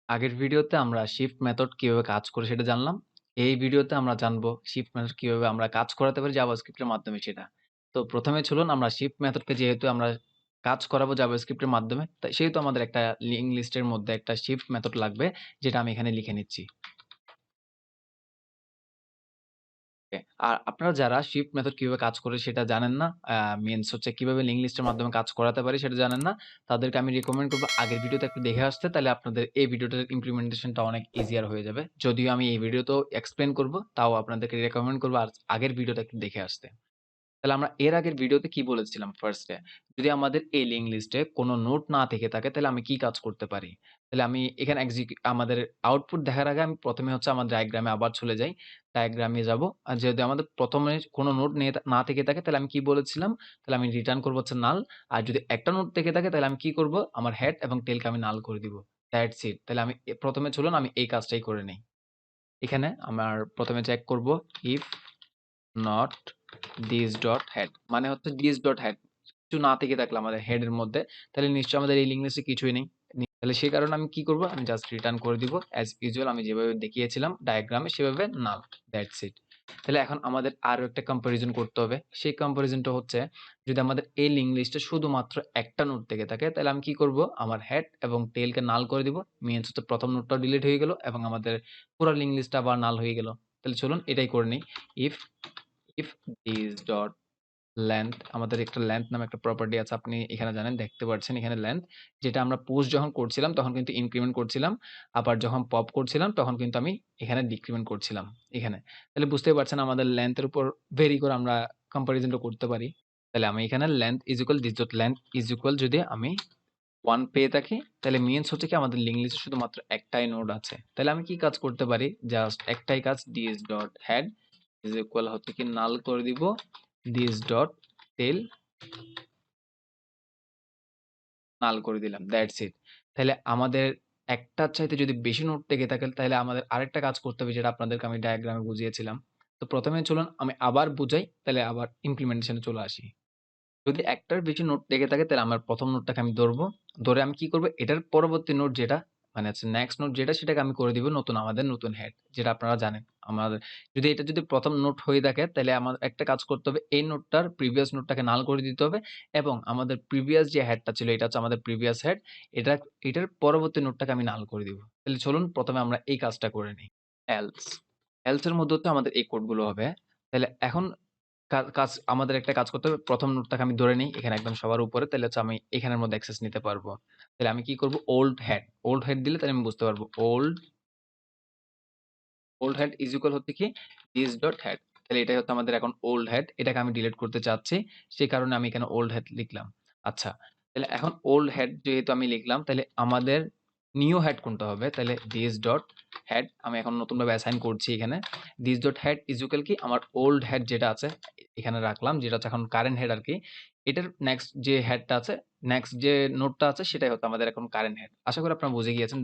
আগের ভিডিওতে আমরা শিফট মেথড কিভাবে কাজ করে সেটা জানলাম। এই ভিডিওতে আমরা জানবো শিফট মেথড কিভাবে আমরা কাজ করাতে পারি জাভাস্ক্রিপ্টের মাধ্যমে সেটা। তো প্রথমে চলুন আমরা শিফট মেথডকে যেহেতু আমরা কাজ করাবো জাভাস্ক্রিপ্টের মাধ্যমে, তাই সেহেতু আমাদের একটা লিঙ্ক লিস্টের মধ্যে একটা শিফট মেথড লাগবে, যেটা আমি এখানে লিখে নিচ্ছি। ওকে। আর আপনারা যারা শিফট মেথড কিভাবে কাজ করে সেটা জানেন না, মিনস হচ্ছে কিভাবে লিঙ্ক লিস্টের মাধ্যমে কাজ করাতে পারি সেটা জানেন না, তাদেরকে আমি রিকমেন্ড করব আগের ভিডিওতে একটু দেখে আসতে, তাহলে আপনাদের এই ভিডিওটার ইমপ্লিমেন্টেশনটা অনেক ইজিয়ার হয়ে যাবে। যদিও আমি এই ভিডিওতেও এক্সপ্লেন করব, তাও আপনাদেরকে রিকমেন্ড করব আর আগের ভিডিওটা একটু দেখে আসতে। তাহলে আমরা এর আগের ভিডিওতে কি বলেছিলাম ফার্স্টে, যদি আমাদের এই লিঙ্ক লিস্টে কোনো নোট না থেকে থাকে তাহলে আমি কি কাজ করতে পারি? তাহলে আমি এখানে আমাদের আউটপুট দেখার আগে আমি প্রথমে হচ্ছে আমার ডায়াগ্রামে আবার চলে যাই। ডায়াগ্রামে যাব। আর যদি আমাদের প্রথমে কোনো নোট না থেকে থাকে তাহলে আমি কি বলেছিলাম? তাহলে আমি রিটার্ন করব হচ্ছে নাল। আর যদি একটা নোট থেকে থাকে তাহলে আমি কি করব? আমার হেড এবং টেইলকে আমি নাল করে দিব। That's it. তাহলে আমি প্রথমে চলুন আমি এই কাজটাই করে নেই। এখানে আমার প্রথমে চেক করব if not this dot head, মানে হচ্ছে দিস ডট হেড কিছু না থেকে থাকলে আমাদের হেড এর মধ্যে, তাহলে নিশ্চয়ই আমাদের এই লিঙ্ক লিস্টে কিছুই নেই। তাহলে সেই কারণে আমি কি করব, আমি জাস্ট রিটার্ন করে দিব অ্যাজ ইউজুয়াল, আমি যেভাবে দেখিয়েছিলাম ডায়াগ্রামে সেভাবে নাল। That's it. তাহলে এখন আমাদের আরো একটা কম্পারিজন করতে হবে। সেই কম্পারিজনটা হচ্ছে, যদি আমাদের এই লিঙ্ক লিস্টে শুধুমাত্র একটা নোট থেকে থাকে তাহলে আমি কি করব, আমার হেড এবং টেলকে নাল করে দিব। মিনস হচ্ছে প্রথম নোটটাও ডিলিট হয়ে গেল এবং আমাদের পুরো লিঙ্ক লিস্টটা আবার নাল হয়ে গেল। তাহলে চলুন এটাই করে নিই। If if this dot length, আমাদের একটা লেন্থ নামে একটা প্রপার্টি আছে, আপনি এখানে জানেন, দেখতে পাচ্ছেন এখানে লেন্থ, যেটা আমরা পোস্ট যখন করছিলাম তখন কিন্তু ইনক্রিমেন্ট করছিলাম, আবার যখন পপ করছিলাম তখন কিন্তু আমি এখানে ডিক্রিমেন্ট করছিলাম এখানে। তাহলে বুঝতেই পারছেন আমাদের লেন্থের উপর ভেরি করে আমরা কম্পারিজনটা করতে পারি। তাহলে আমি এখানে length is equal this dot length is equal, যদি আমি 1 পেয়ে থাকি তাহলে মিনস হচ্ছে কি আমাদের লিঙ্ক লিস্টে শুধুমাত্র একটাই নোড আছে। তাহলে আমি কি কাজ করতে পারি, জাস্ট একটাই কাজ, this dot head is equal হচ্ছে কি নাল করে দিব দিস ডট টেল, নাল করে দিলাম। That's it. তাহলে আমাদের একটার চাইতে যদি বেশি নোট থেকে থাকে তাহলে আমাদের আরেকটা কাজ করতে হবে, যেটা আপনাদেরকে আমি ডায়াগ্রামে বুঝিয়েছিলাম। তো প্রথমে চলুন আমি আবার বুঝাই, তাহলে আবার ইমপ্লিমেন্টেশনে চলে আসি। যদি একটার বেশি নোট লেগে থাকে তাহলে আমার প্রথম নোটটাকে আমি ধরবো, ধরে আমি কি করব, এটার পরবর্তী নোট যেটা মানে হচ্ছে নেক্সট নোট যেটা, সেটাকে আমি করে দিব নতুন, আমাদের নতুন হেড, যেটা আপনারা জানেন। আমাদের যদি এটা যদি প্রথম নোট হয়ে থাকে তাহলে আমার একটা কাজ করতে হবে, এই নোটটার প্রিভিয়াস নোটটাকে নাল করে দিতে হবে এবং আমাদের প্রিভিয়াস যে হেডটা ছিল, এটা হচ্ছে আমাদের প্রিভিয়াস হেড, এটা এটার পরবর্তী নোটটাকে আমি নাল করে দিব। তাহলে চলুন প্রথমে আমরা এই কাজটা করে নিই। এলস এলস এর মধ্যে তো আমাদের এই কোডগুলো হবে। তাহলে এখন কাজ আমাদের একটা কাজ করতে হবে। প্রথম নোটটাকে আমি ধরে নিই এখানে একদম সবার উপরে, তাহলে হচ্ছে আমি এখানের মধ্যে অ্যাক্সেস নিতে পারবো। তাহলে আমি কি করব, ওল্ড হেড দিলে তাহলে আমি বুঝতে পারবো ওল্ড হেড ইজ ইকুয়াল হচ্ছে কি দিস ডট হেড। তাহলে এটাই হচ্ছে আমাদের এখন ওল্ড হেড, এটাকে আমি ডিলিট করতে চাচ্ছি, সেই কারণে আমি এখানে ওল্ড হেড লিখলাম। আচ্ছা, তাহলে এখন ওল্ড হেড যেহেতু আমি লিখলাম, তাহলে আমাদের নিউ হেড কোনটা হবে, তাহলে দিস ডট হেড আমি এখন নতুনভাবে অ্যাসাইন করছি এখানে। This dot head is equal কি আমার ওল্ড হেড যেটা আছে এখানে রাখলাম, যেটা হচ্ছে এখন কারেন্ট হেড আর কি। এটার নেক্সট যে হেডটা আছে, নেক্সট যে নোটটা আছে সেটাই হচ্ছে আমাদের এখন কারেন্ট হেড। আশা করি আপনারা বুঝে গিয়েছেন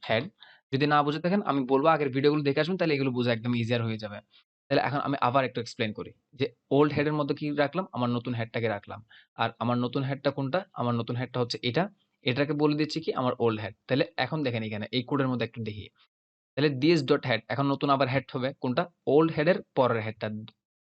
হেড। যদি না বুঝে থাকেন আমি বলব আগের ভিডিওগুলো দেখে আসবেন, তাহলে এগুলো বোঝা একদম ইজিয়ার হয়ে যাবে। তাহলে এখন আমি আবার একটু এক্সপ্লেইন করি যে ওল্ড হেড এর মধ্যে কি রাখলাম, আমার নতুন হেডটাকে রাখলাম। আর আমার নতুন হেডটা কোনটা, আমার নতুন হেডটা হচ্ছে এটা, এটাকে বলে দিচ্ছি কি আমার ওল্ড হেড। তাহলে এখন দেখেন এখানে এই কোডের মধ্যে একটু দেখি, তাহলে দিস ডট হেড এখন নতুন আবার হেড হবে কোনটা, ওল্ড হেডের পরের হেডটা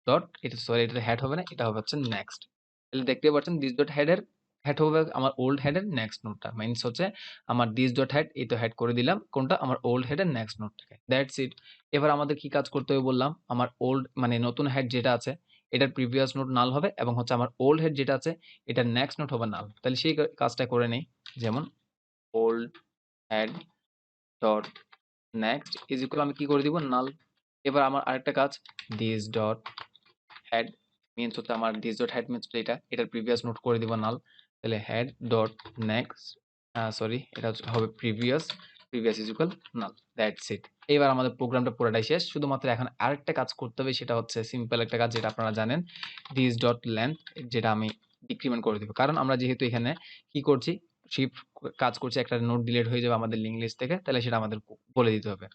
ডট, এটা সরি এটা হেড হবে না, এটা হবে হচ্ছে নেক্সট। তাহলে দেখতে পাচ্ছেন দিস ডট হেডের হেড হবে আমার ওল্ড হেডের নেক্সট নোটটা, মিনস হচ্ছে আমার দিস ডট হেড এই তো হেড করে দিলাম কোনটা, আমার ওল্ড হেডের নেক্সট নোটটাকে। That's it. এবার আমাদের কি কাজ করতে হবে বললাম, আমার ওল্ড মানে নতুন হেড যেটা আছে এটার প্রিভিয়াস নোট নাল হবে এবং হচ্ছে আমার ওল্ড হেড যেটা আছে এটার নেক্সট নোট হবে নাল। তাহলে সেই কাজটা করে নেই, যেমন old head dot next is equal আমি কি করে দিব নাল। এবার আমার আরেকটা কাজ, দিস ডট হেড মিনস হচ্ছে আমার দিস ডট হেড মিনস এটা, এটার প্রিভিয়াস নোট করে দিব নাল। তাহলে হেড ডট নেক্সট সরি এটা হবে previous, previous is equal null. That's it. এবার আমাদের প্রোগ্রামটা পুরোটাই শেষ, শুধুমাত্র এখন আরেকটা কাজ করতে হবে, সেটা হচ্ছে সিম্পল একটা কাজ যেটা আপনারা জানেন, দিস ডট লেন্থ, যেটা আমি ডিক্রিমেন্ট করে দিব, কারণ আমরা যেহেতু এখানে কি করছি, শিফট কাজ করছি, একটা নোট ডিলিট হয়ে যাবে আমাদের লিঙ্ক লিস্ট থেকে, তাহলে সেটা আমাদের বলে দিতে হবে।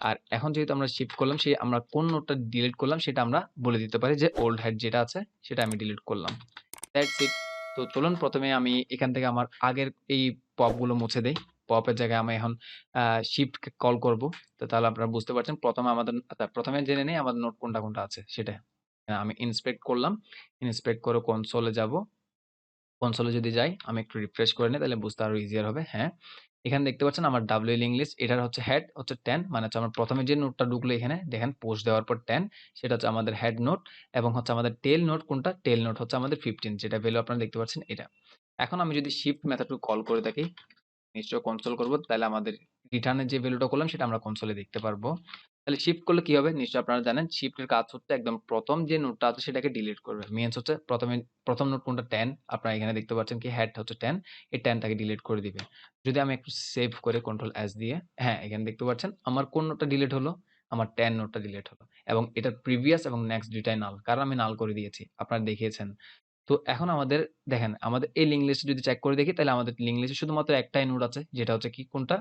আর এখন যেহেতু আমরা শিফট করলাম, সেই আমরা কোন নোটটা ডিলিট করলাম সেটা আমরা বলে দিতে পারি, যে ওল্ড হেড যেটা আছে সেটা আমি ডিলিট করলাম। That's it. তো চলুন প্রথমে আমি এখান থেকে আমার আগের এই পপ গুলো মুছে দেই। পপের জায়গায় আমি এখন শিফটকে কল করব। তো তাহলে আপনারা বুঝতে পারছেন। ১ম এ জেনে নেই আমাদের নোট কোনটা আছে সেটা। আমি ইন্সপেক্ট করলাম। ইন্সপেক্ট করে কনসোলে যাব। কনসোলে যদি যাই, আমি একটু রিফ্রেশ করে নিই তাহলে বুঝতে আরো ইজিয়ার হবে। হ্যাঁ, এখানে দেখতে পাচ্ছেন আমার ডাব্লিউ ইংলিশ এটার হচ্ছে হেড হচ্ছে 10 মানে হচ্ছে আমার ১ম এ যে নোটটা ঢুকলো এখানে দেখেন পোস্ট দেওয়ার পর 10 সেটা হচ্ছে আমাদের হেড নোট এবং হচ্ছে আমাদের টেইল নোট কোনটা? টেইল নোট হচ্ছে আমাদের 15 যেটা ভ্যালু আপনারা দেখতে পাচ্ছেন এটা। এখন আমি যদি শিফট মেথডকে কল করে থাকি নিশ্চয়ই কনসোল করব। তাহলে আমাদের রিটার্নের যে ভ্যালুটা করলাম সেটা আমরা কনসোলে দেখতে পারবো। তাহলে শিফট করলে কি হবে? নিশ্চয়ই আপনারা জানেন শিফটের কাজ হচ্ছে একদম ১ম যে নোটটা আছে সেটাকে ডিলিট করবে। মিনস হচ্ছে ১ম নোট কোনটা 10 আপনারা এখানে দেখতে পাচ্ছেন কি হেড হচ্ছে 10 এই 10 টাকে ডিলিট করে দিবে। যদি আমি একটু সেভ করে কন্ট্রোল এস দিয়ে হ্যাঁ, এখানে দেখতে পাচ্ছেন আমার কোন নোটটা ডিলিট হলো? আমার 10 নোটটা ডিলিট হলো। এবং এটার প্রিভিয়াস এবং নেক্সট ২ টাই নাল। কারণ আমি নাল করে দিয়েছি। আপনারা দেখিয়েছেন। তো এখন আমাদের দেখেন আমাদের এই লিঙ্ক লিস্টে যদি চেক করে দেখি তাহলে আমাদের লিঙ্ক লিস্টে শুধুমাত্র একটাই নোড আছে যেটা হচ্ছে কি কোনটা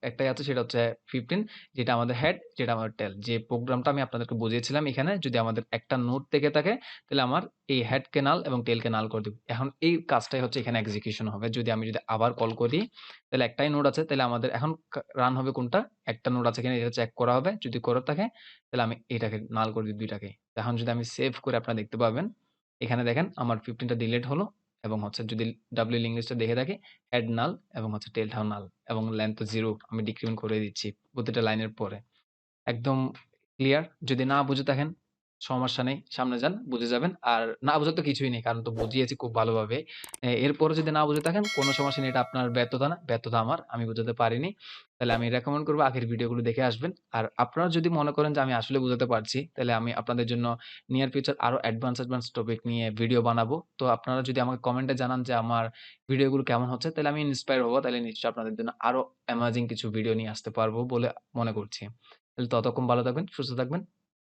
একটাই আছে সেটা হচ্ছে 15 যেটা আমাদের হেড যেটা আমাদের টেল যে প্রোগ্রামটা আমি আপনাদেরকে বুঝিয়েছিলাম এখানে যদি আমাদের একটা নোড থেকে থাকে তাহলে আমার এই হেড কে নাল এবং টেল কে নাল করে দিব এখন এই কাজটাই হচ্ছে এখানে এক্সিকিউশন হবে যদি আমি যদি আবার কল করি তাহলে একটাই নোড আছে তাহলে আমাদের এখন রান হবে কোনটা একটা নোড আছে কিনা এটা চেক করা হবে যদি করে থাকে তাহলে আমি এটাকে নাল করে দিই দুইটাকে এখন যদি আমি সেভ করে আপনারা দেখতে পাবেন এখানে দেখেন আমার 15টা ডিলিট হলো এবং হচ্ছে যদি ডাব্লিউ লিঙ্ক দেখে থাকি হেড নাল এবং হচ্ছে টেলটাও নাল এবং লেন্থ 0 আমি ডিক্রিমেন্ট করে দিচ্ছি প্রতিটা লাইনের পরে। একদম ক্লিয়ার। যদি না বুঝে থাকেন সমস্যা নেই। সামনে যান, বুঝে যাবেন। আর না বুঝার তো কিছুই নেই। কারণ তো বুঝিয়েছি খুব ভালোভাবে। এরপরও যদি না বুঝে থাকেন কোনো সমস্যা নেই। এটা আপনার ব্যর্থতা না, ব্যর্থতা আমার। আমি বুঝাতে পারিনি। তাহলে আমি রেকমেন্ড করব আগের ভিডিওগুলো দেখে আসবেন। আর আপনারা যদি মনে করেন যে আমি আসলে বুঝাতে পারছি, তাহলে আমি আপনাদের জন্য নিয়ার ফিউচার আরো অ্যাডভান্স টপিক নিয়ে ভিডিও বানাবো। তো আপনারা যদি আমাকে কমেন্টে জানান যে আমার ভিডিওগুলো কেমন হচ্ছে, তাহলে আমি ইন্সপায়ার হবো। তাহলে নিশ্চয়ই আপনাদের জন্য আরো অ্যামেজিং কিছু ভিডিও নিয়ে আসতে পারবো বলে মনে করছি। তাহলে ততক্ষণ ভালো থাকবেন, সুস্থ থাকবেন।